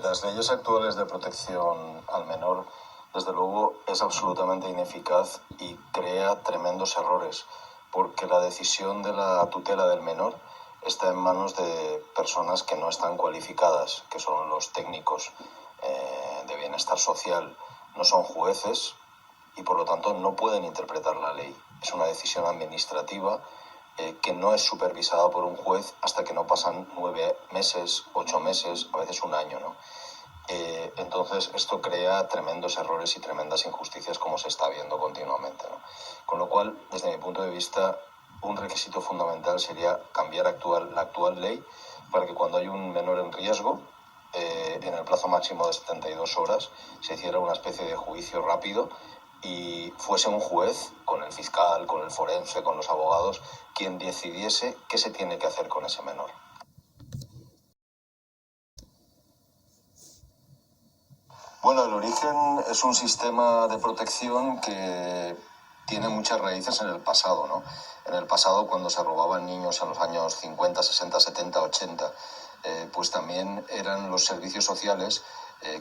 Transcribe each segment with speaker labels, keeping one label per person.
Speaker 1: Las leyes actuales de protección al menor, desde luego, es absolutamente ineficaz y crea tremendos errores, porque la decisión de la tutela del menor está en manos de personas que no están cualificadas, que son los técnicos de bienestar social, no son jueces y por lo tanto no pueden interpretar la ley. Es una decisión administrativa que no es supervisada por un juez hasta que no pasan 9 meses, 8 meses, a veces un año, ¿no? Entonces esto crea tremendos errores y tremendas injusticias como se está viendo continuamente, ¿no? Con lo cual, desde mi punto de vista, un requisito fundamental sería cambiar la actual ley para que cuando hay un menor en riesgo, en el plazo máximo de 72 horas, se hiciera una especie de juicio rápido y fuese un juez, con el fiscal, con el forense, con los abogados, quien decidiese qué se tiene que hacer con ese menor. Bueno, el origen es un sistema de protección que tiene muchas raíces en el pasado, ¿no? En el pasado, cuando se robaban niños en los años 50, 60, 70, 80, pues también eran los servicios sociales,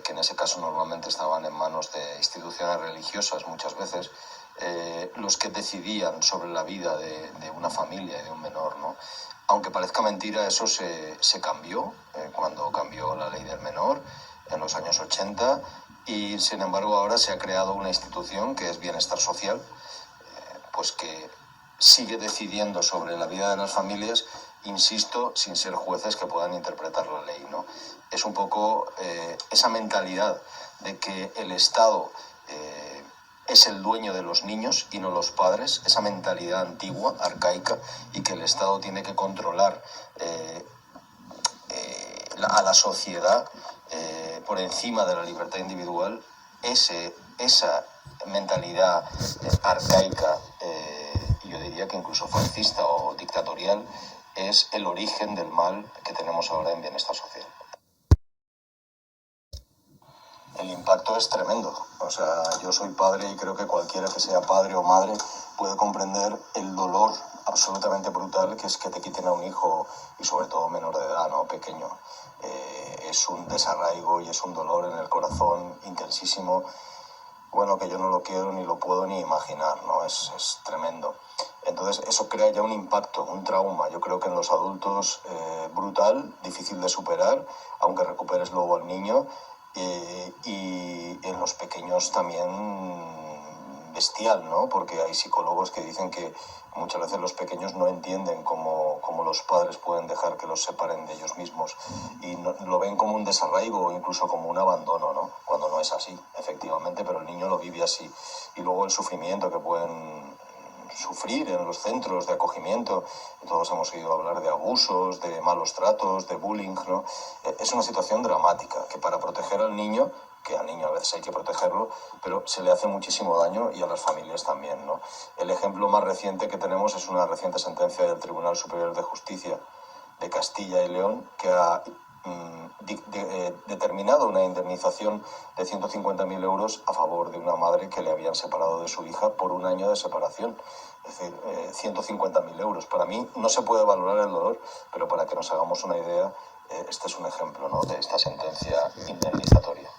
Speaker 1: que en ese caso normalmente estaban en manos de instituciones religiosas muchas veces, los que decidían sobre la vida de una familia y de un menor, ¿no? Aunque parezca mentira, eso se cambió cuando cambió la ley del menor en los años 80 y sin embargo ahora se ha creado una institución que es Bienestar Social, pues que sigue decidiendo sobre la vida de las familias, insisto, sin ser jueces que puedan interpretar la ley, ¿no? Es un poco esa mentalidad de que el Estado es el dueño de los niños y no los padres, esa mentalidad antigua, arcaica, y que el Estado tiene que controlar a la sociedad por encima de la libertad individual. Esa mentalidad arcaica, yo diría que incluso fascista o dictatorial, es el origen del mal que tenemos ahora en bienestar social. El impacto es tremendo. O sea, yo soy padre y creo que cualquiera que sea padre o madre puede comprender el dolor absolutamente brutal que es que te quiten a un hijo y sobre todo menor de edad, ¿no? Pequeño. Es un desarraigo y es un dolor en el corazón intensísimo. Bueno, que yo no lo quiero ni lo puedo ni imaginar, ¿no? Es tremendo. Entonces eso crea ya un impacto, un trauma. Yo creo que en los adultos brutal, difícil de superar, aunque recuperes luego al niño. Y en los pequeños también bestial, ¿no? Porque hay psicólogos que dicen que muchas veces los pequeños no entienden cómo los padres pueden dejar que los separen de ellos mismos y lo ven como un desarraigo o incluso como un abandono, ¿no? Cuando no es así, efectivamente, pero el niño lo vive así. Y luego el sufrimiento que pueden sufrir en los centros de acogimiento. Todos hemos oído hablar de abusos, de malos tratos, de bullying, ¿no? Es una situación dramática que para proteger al niño, que al niño a veces hay que protegerlo, pero se le hace muchísimo daño y a las familias también, ¿no? El ejemplo más reciente que tenemos es una reciente sentencia del Tribunal Superior de Justicia de Castilla y León que ha determinado una indemnización de 150.000 euros a favor de una madre que le habían separado de su hija por un año de separación. Es decir, 150.000 euros. Para mí no se puede valorar el dolor, pero para que nos hagamos una idea, este es un ejemplo, ¿no?, de esta sentencia indemnizatoria.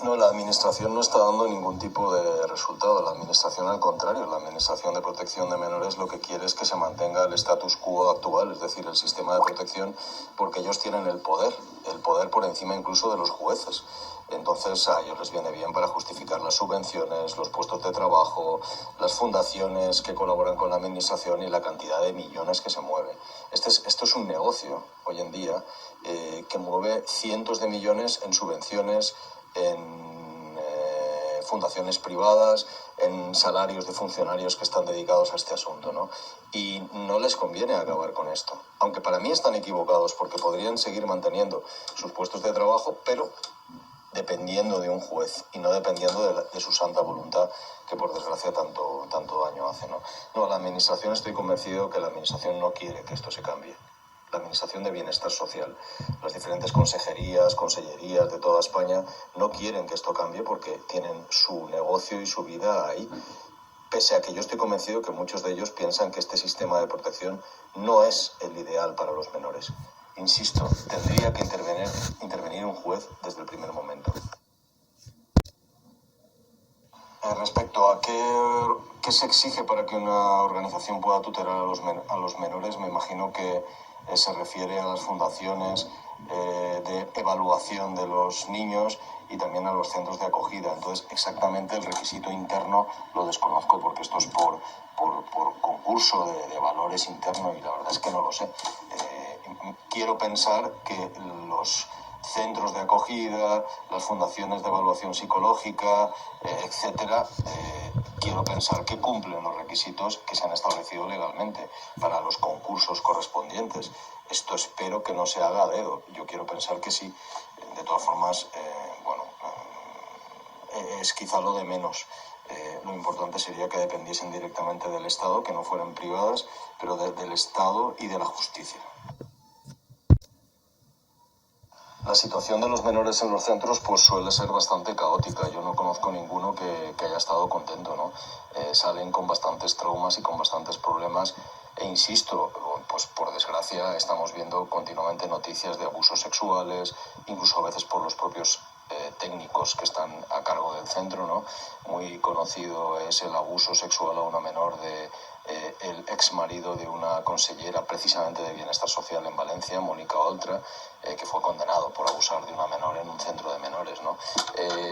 Speaker 1: No, la Administración no está dando ningún tipo de resultado. La Administración, al contrario, la Administración de Protección de Menores lo que quiere es que se mantenga el status quo actual, es decir, el sistema de protección, porque ellos tienen el poder por encima incluso de los jueces. Entonces a ellos les viene bien para justificar las subvenciones, los puestos de trabajo, las fundaciones que colaboran con la Administración y la cantidad de millones que se mueven. Esto es un negocio hoy en día que mueve cientos de millones en subvenciones, en fundaciones privadas, en salarios de funcionarios que están dedicados a este asunto, ¿no? Y no les conviene acabar con esto. Aunque para mí están equivocados porque podrían seguir manteniendo sus puestos de trabajo, pero dependiendo de un juez y no dependiendo de su santa voluntad, que por desgracia tanto daño hace, ¿no? No, la Administración, estoy convencido que la Administración no quiere que esto se cambie. La Administración de Bienestar Social, las diferentes consejerías, consellerías de toda España no quieren que esto cambie porque tienen su negocio y su vida ahí. pese a que yo estoy convencido que muchos de ellos piensan que este sistema de protección no es el ideal para los menores. Insisto, tendría que intervenir un juez desde el primer momento. Respecto a qué se exige para que una organización pueda tutelar a los menores, me imagino que se refiere a las fundaciones de evaluación de los niños y también a los centros de acogida. Entonces, exactamente el requisito interno lo desconozco porque esto es por concurso de valores interno y la verdad es que no lo sé. Quiero pensar que los centros de acogida, las fundaciones de evaluación psicológica, etcétera, quiero pensar que cumplen los requisitos que se han establecido legalmente para los concursos correspondientes. Esto espero que no se haga a dedo. Yo quiero pensar que sí. De todas formas, es quizá lo de menos. Lo importante sería que dependiesen directamente del Estado, que no fueran privadas, pero del Estado y de la justicia. La situación de los menores en los centros pues suele ser bastante caótica. Yo no conozco ninguno que haya estado contento, ¿no? Salen con bastantes traumas y con bastantes problemas e insisto, pues por desgracia estamos viendo continuamente noticias de abusos sexuales, incluso a veces por los propios técnicos que están a cargo del centro, ¿no? Muy conocido es el abuso sexual a una menor de el ex marido de una consellera precisamente de Bienestar Social en Valencia, Mónica Oltra, que fue condenado por abusar de una menor en un centro de menores, ¿no?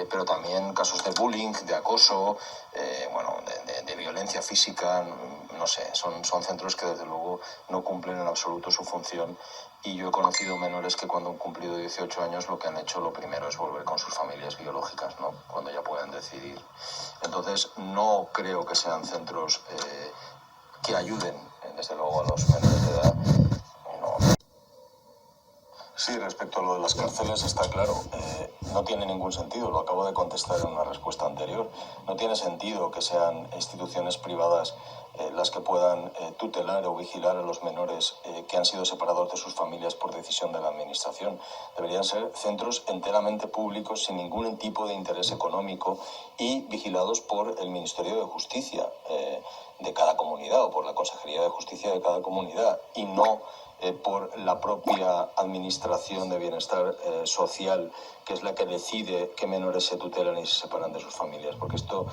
Speaker 1: Pero también casos de bullying, de acoso, de violencia física, no sé, son centros que desde luego no cumplen en absoluto su función y yo he conocido menores que cuando han cumplido 18 años lo que han hecho lo primero es volver con sus familias biológicas, ¿no? Cuando ya pueden decidir. Entonces no creo que sean centros que ayuden desde luego a los menores de edad. No. Sí, respecto a lo de las cárceles está claro, no tiene ningún sentido, lo acabo de contestar en una respuesta anterior, no tiene sentido que sean instituciones privadas las que puedan tutelar o vigilar a los menores que han sido separados de sus familias por decisión de la administración. Deberían ser centros enteramente públicos sin ningún tipo de interés económico y vigilados por el Ministerio de Justicia de cada comunidad o por la Consejería de Justicia de cada comunidad y no por la propia Administración de Bienestar Social, que es la que decide qué menores se tutelan y se separan de sus familias, porque esto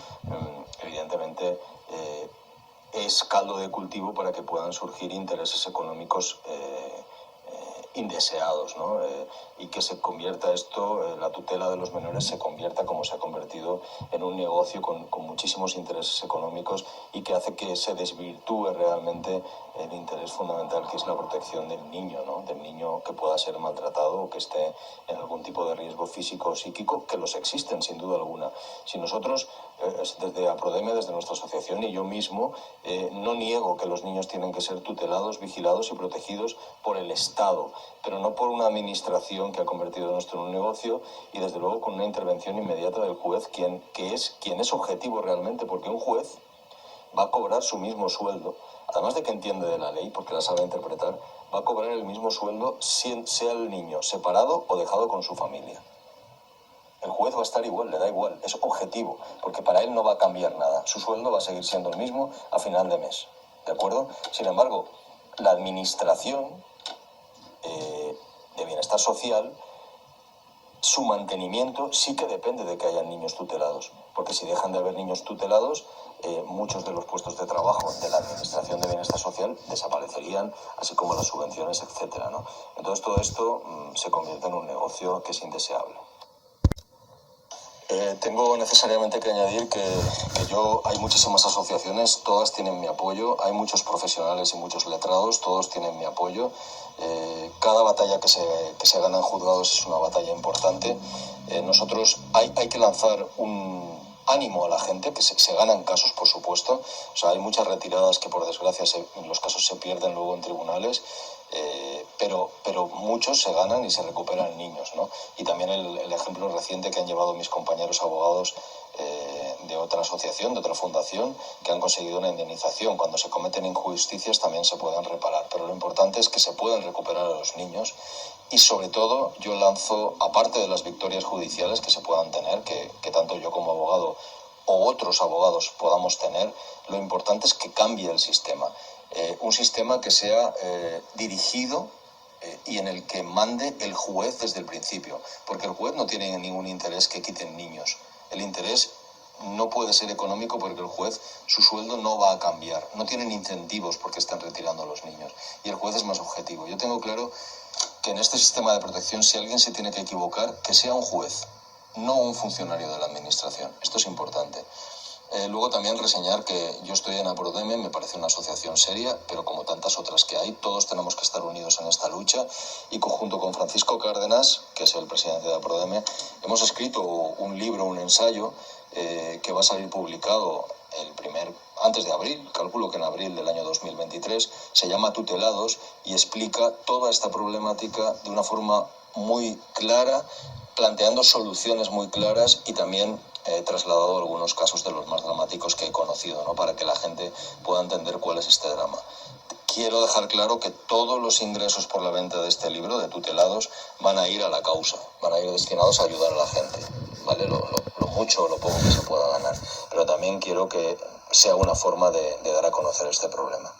Speaker 1: evidentemente es caldo de cultivo para que puedan surgir intereses económicos indeseados, ¿no? Y que se convierta esto, la tutela de los menores se convierta como se ha convertido en un negocio con muchísimos intereses económicos y que hace que se desvirtúe realmente el interés fundamental que es la protección del niño, ¿no? Del niño que pueda ser maltratado o que esté en algún tipo de riesgo físico o psíquico, que los existen sin duda alguna. Si nosotros, desde APRODEME, desde nuestra asociación y yo mismo, no niego que los niños tienen que ser tutelados, vigilados y protegidos por el Estado, pero no por una administración que ha convertido esto en un negocio y desde luego con una intervención inmediata del juez, quien es objetivo realmente, porque un juez va a cobrar su mismo sueldo, además de que entiende de la ley, porque la sabe interpretar, va a cobrar el mismo sueldo sea el niño separado o dejado con su familia. El juez va a estar igual, le da igual, es objetivo, porque para él no va a cambiar nada, su sueldo va a seguir siendo el mismo a final de mes, ¿de acuerdo? Sin embargo, la administración de bienestar social, su mantenimiento sí que depende de que haya niños tutelados, porque si dejan de haber niños tutelados, muchos de los puestos de trabajo de la Administración de Bienestar Social desaparecerían, así como las subvenciones, etcétera, ¿no? Entonces todo esto se convierte en un negocio que es indeseable. Tengo necesariamente que añadir que hay muchísimas asociaciones, todas tienen mi apoyo, hay muchos profesionales y muchos letrados, todos tienen mi apoyo. Cada batalla que se gana en juzgados es una batalla importante. Nosotros hay que lanzar un ánimo a la gente, que se ganan casos, por supuesto. O sea, hay muchas retiradas que por desgracia los casos se pierden luego en tribunales. Pero muchos se ganan y se recuperan niños, ¿no? Y también el ejemplo reciente que han llevado mis compañeros abogados de otra asociación, de otra fundación, que han conseguido una indemnización. Cuando se cometen injusticias también se pueden reparar, pero lo importante es que se puedan recuperar a los niños y sobre todo yo lanzo, aparte de las victorias judiciales que se puedan tener, que tanto yo como abogado o otros abogados podamos tener, lo importante es que cambie el sistema. Un sistema que sea dirigido y en el que mande el juez desde el principio, porque el juez no tiene ningún interés que quiten niños. El interés no puede ser económico porque el juez, su sueldo no va a cambiar, no tienen incentivos porque están retirando a los niños, y el juez es más objetivo. Yo tengo claro que en este sistema de protección, si alguien se tiene que equivocar, que sea un juez, no un funcionario de la administración. Esto es importante. Luego también reseñar que yo estoy en APRODEME, me parece una asociación seria, pero como tantas otras que hay, todos tenemos que estar unidos en esta lucha, y junto con Francisco Cárdenas, que es el presidente de APRODEME, hemos escrito un libro, un ensayo, que va a salir publicado antes de abril, calculo que en abril del año 2023, se llama Tutelados y explica toda esta problemática de una forma muy clara, planteando soluciones muy claras, y también he trasladado algunos casos de los más dramáticos que he conocido, ¿no?, para que la gente pueda entender cuál es este drama. Quiero dejar claro que todos los ingresos por la venta de este libro, de Tutelados, van a ir a la causa, van a ir destinados a ayudar a la gente, ¿vale? Lo mucho o lo poco que se pueda ganar. Pero también quiero que sea una forma de dar a conocer este problema.